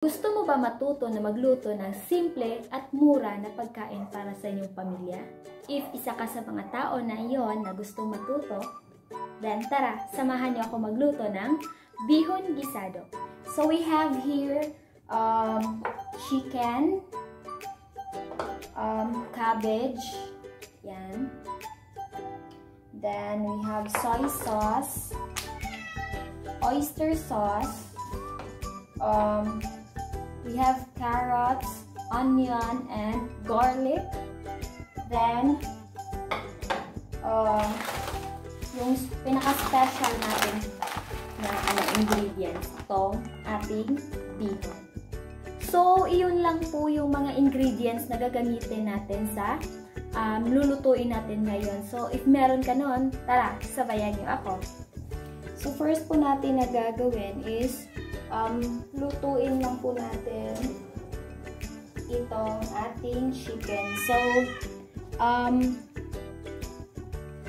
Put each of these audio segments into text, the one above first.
Gusto mo ba matuto na magluto ng simple at mura na pagkain para sa inyong pamilya? If isa ka sa mga tao na iyon na gustong matuto, then tara, samahan niyo ako magluto ng bihon gisado. So we have here chicken, cabbage, yan. Then we have soy sauce, oyster sauce, we have carrots, onion, and garlic. Then, yung pinaka-special natin na ingredients, itong ating bihon. So, iyon lang po yung mga ingredients na gagamitin natin sa lulutuin natin ngayon. So, if meron ka nun, tara, sabayan niyo ako. So, first po natin na gagawin is lutuin lang po natin itong ating chicken. So,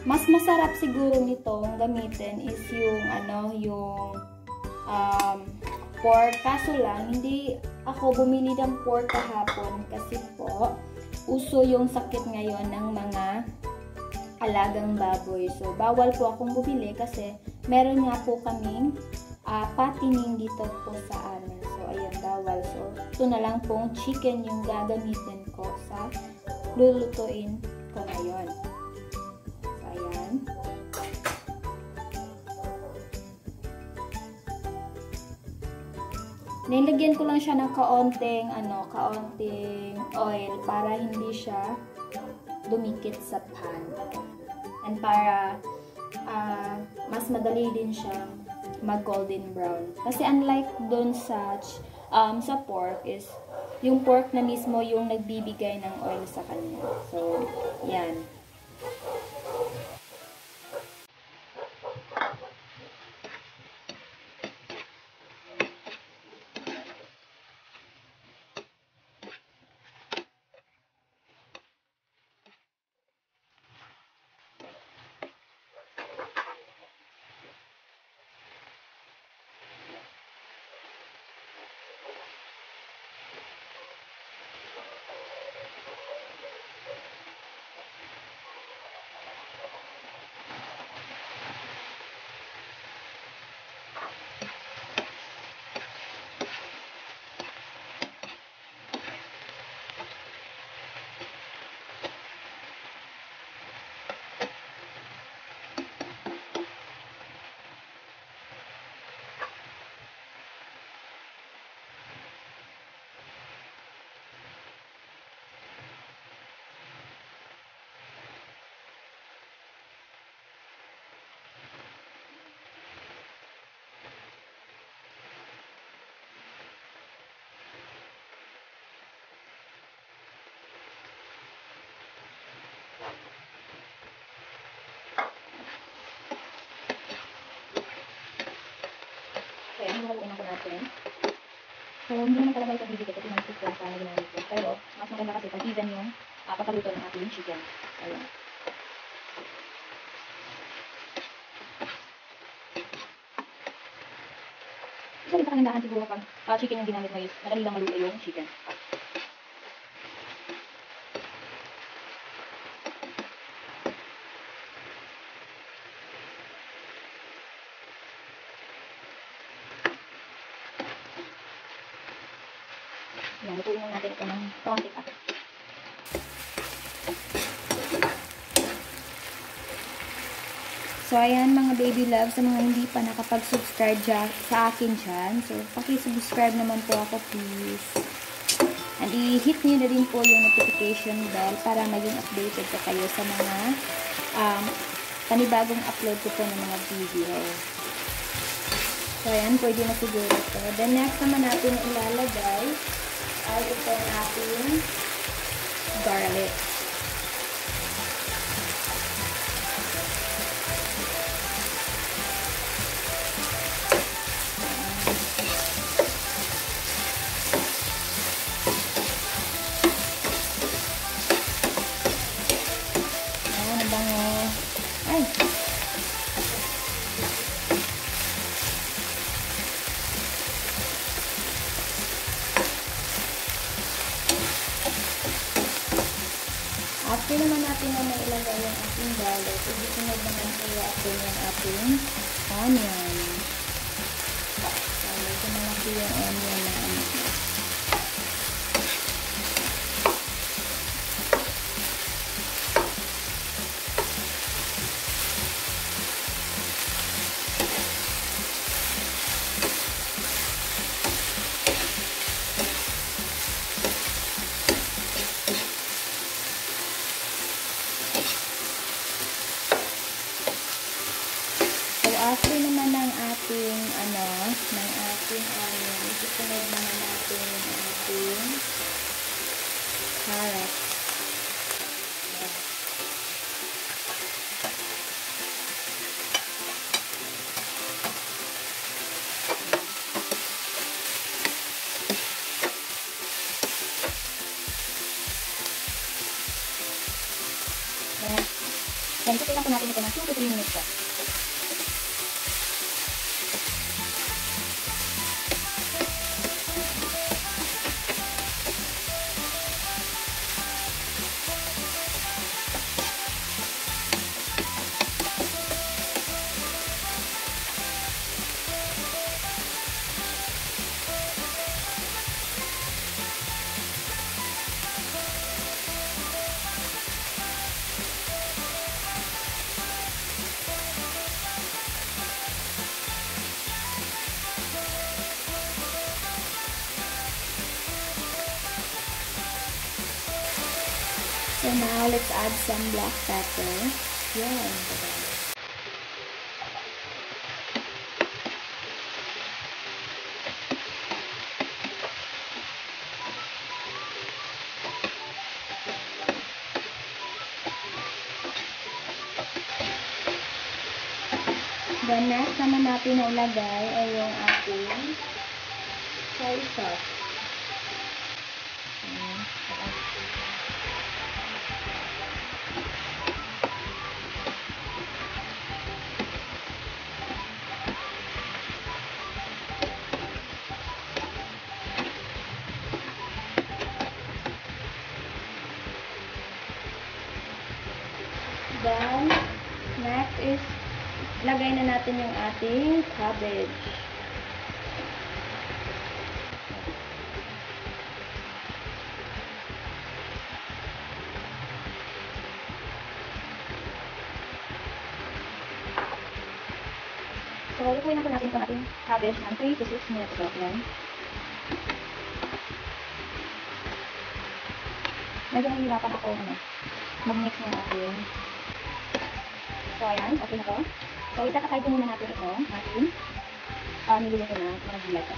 mas masarap siguro nitong gamitin is yung pork. Kaso lang, hindi ako bumili ng pork kahapon kasi po, uso yung sakit ngayon ng mga alagang baboy. So, bawal po akong bumili kasi meron nga po kaming patining dito po sa amin. So, ayan, bawal. So, ito na lang pong chicken yung gagamitin ko sa lulutuin ko ngayon. So, ayan. Nilagyan ko lang siya ng kaunting oil para hindi siya dumikit sa pan. And para mas madali din siyang mag-golden brown. Kasi unlike dun sa pork is, yung pork na mismo yung nagbibigay ng oil sa kanya. So, yan. Okay, ano haluin ako natin? So, hindi naman talaga ito bibigay kasi may soup lang sana ginamit ko. Pero, mas maganda kasi pag even yung pagkaluto ng ating chicken. Ayan. So, ito kagandahan siguro pag chicken yung ginamit mo is madali lang maluto yung chicken. Yan, lutuin natin ito ng konti pa. So, ayan mga baby love, sa mga hindi pa nakapag-subscribe sa akin dyan. So, paki-subscribe naman po ako please. And i-hit nyo na din po yung notification bell para maging updated po kayo sa mga panibagong upload ko po ng mga video. So, ayan, pwede na siguro ito. Then, next naman natin ilalagay ay itong ating garlic. Ayan, ang bango. Ay! after naman natin na nailagay yung ating garlic, susunod naman po natin yung ating onion. So, medyo malaki yung onion na ano. After naman ng ating onion, susunod naman natin yung ating carrot. Yan, tutulan po natin ito ng 2 to 3 minutes po. So now, let's add some black pepper. Yan. Then next naman natin na ilagay ay yung ating soy sauce. Then, next is, lagay na natin yung ating cabbage. So, lutuin na po natin itong ating cabbage ng 3 to 6 minutes po. Yan. Medyo nahihirapan ako mag-mix ng ating. So, ayan. Okay na po. So, itatapay po muna natin ito. Ating niluluto na mga gulay ko.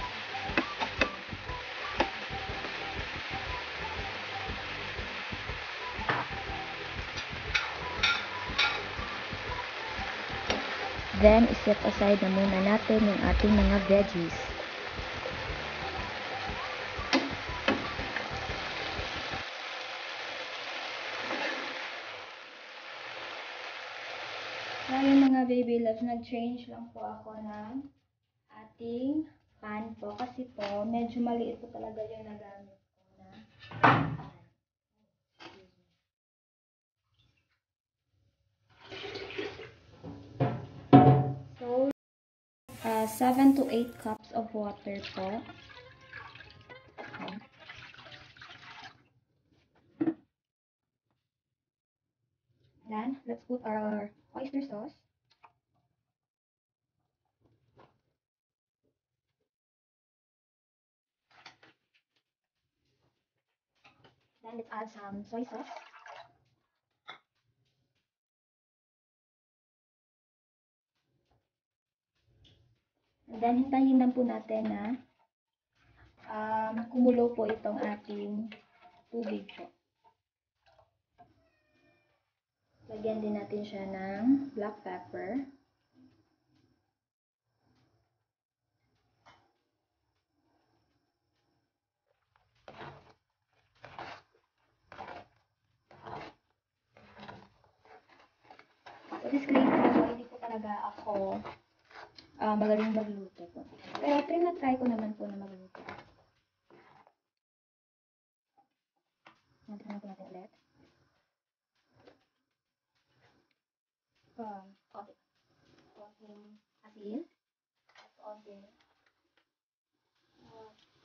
Then, iset aside na muna natin yung ating mga veggies. So, yung mga baby loves, nag-change lang po ako ng ating pan po. Kasi po, medyo maliit po talaga yung nagamit ko na pan. So, 7 to 8 cups of water po. Then, let's put our oyster sauce. Then, let's add some soy sauce. And then, hintayin lang po natin na kumulo po itong ating tubig po. Lagyan din natin siya ng black pepper. So, disclaimer po, hindi po talaga ako magaling magluto po. Pero try ko naman po na magluto. Natin po natin ulit. asin at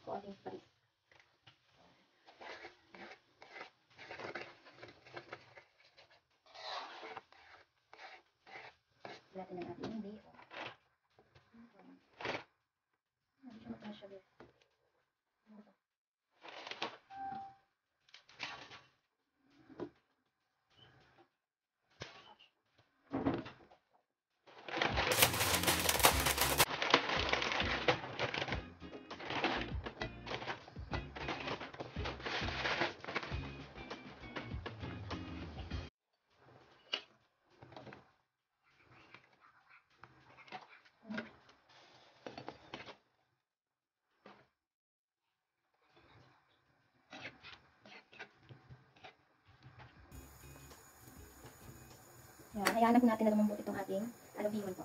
konting paris. Natin ang ating bihon. Hindi siya matasya guys. Yan, hayaan na po natin na lumambot itong ating bihon po.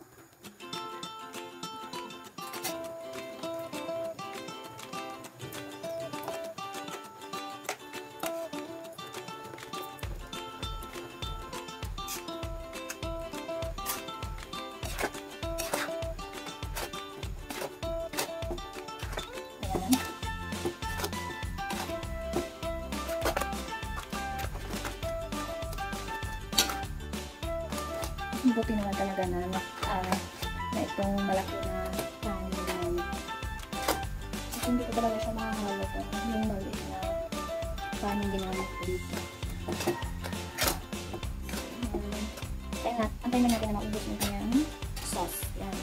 Buti naman talaga na itong malaki na kanin. Hindi ko talaga siya makahalo po. Yung maliit na kanin ginamit ko dito. Antayin na natin na maubos yung kanyang sauce. Yan.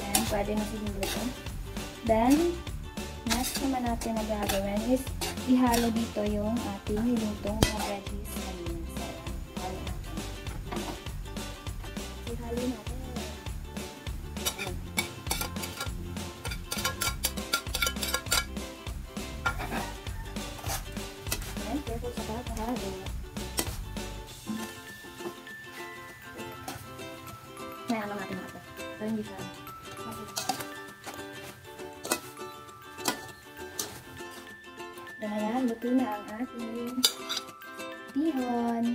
Yan, pwede na siguro ito. Then, next naman natin na gagawin is ihalo dito yung ating nilutong na veggies kanina. So, halo natin. Ihalo natin. Ayan, careful sa pagkahalo. Mayaan lang natin ito. So, hindi siya. Dan ayan, luto na ang ating bihon.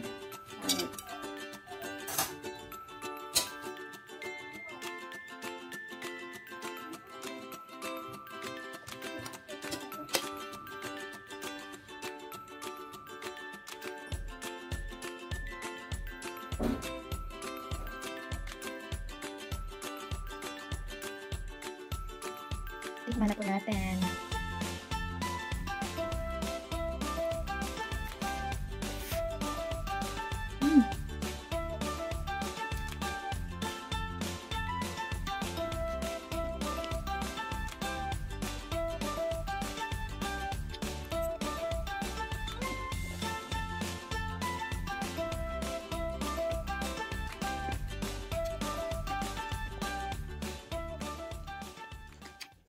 Tikman na po natin.